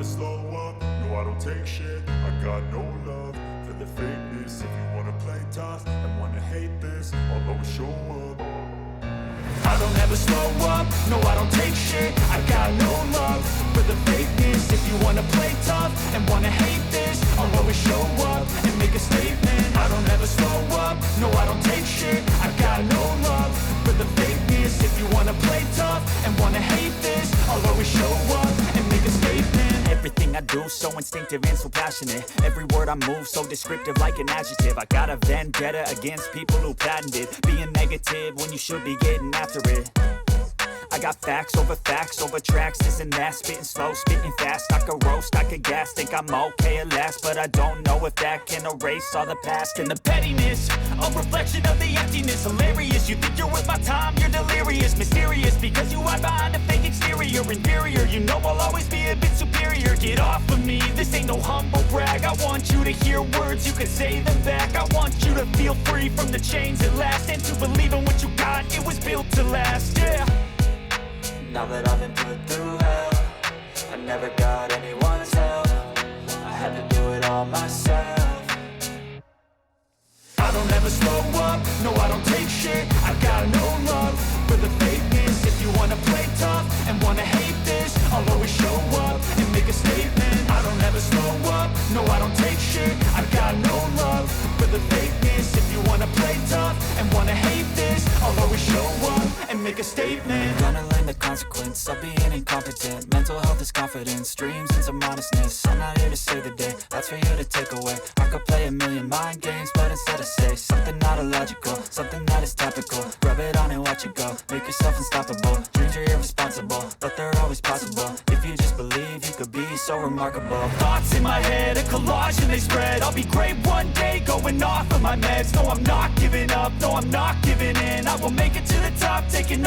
slow up, no I don't take shit. I got no love for the fakeness. If you wanna play tough and wanna hate this, I'll always show up. I don't ever slow up, no I don't take shit. I got no love for the fakeness. If you wanna play tough and wanna hate this, I'll always show up and make a statement. I don't ever slow up, no I don't take shit. I got no love for the fakeness. If you wanna play tough and wanna hate this, I'll always show up and make a statement. Everything I do so instinctive and so passionate. Every word I move so descriptive like an adjective. I got a vendetta against people who patented being negative when you should be getting after it. I got facts over tracks, this and that. Spitting slow, spitting fast. I could roast, I could gas. Think I'm okay at last, but I don't know if that can erase all the past. And the pettiness, a reflection of the emptiness. Hilarious, you think you're worth my time, you're delirious. Mysterious, because you hide behind a fake exterior. Inferior, you know I'll always be a bit superior. Get off of me, this ain't no humble brag. I want you to hear words, you can say them back. I want you to feel free from the chains at last, and to believe in what you got, it was built to last, yeah. Now that I've been put through hell, I never got anyone's help. I had to do it all myself. I don't ever slow up, no I don't take shit. I got no love for the fakeness. If you wanna play tough and wanna hate this, I'll always show up and make a statement. I don't ever slow up, no I don't take shit. I got no love for the fakeness. If you wanna play tough and wanna hate this, I'll always show up and make a statement. Gonna learn the consequence of being incompetent. Mental health is confidence, dreams and some honestness. I'm not here to save the day, that's for you to take away. I could play a million mind games, but instead I say something not illogical, something that is topical. Rub it on and watch it go, make yourself unstoppable. Dreams are irresponsible, but they're always possible. If you just believe, you could be so remarkable. Thoughts in my head, a collage and they spread. I'll be great one day, going off of my meds. No, I'm not giving up, no, I'm not giving in. I will make it to the top, taking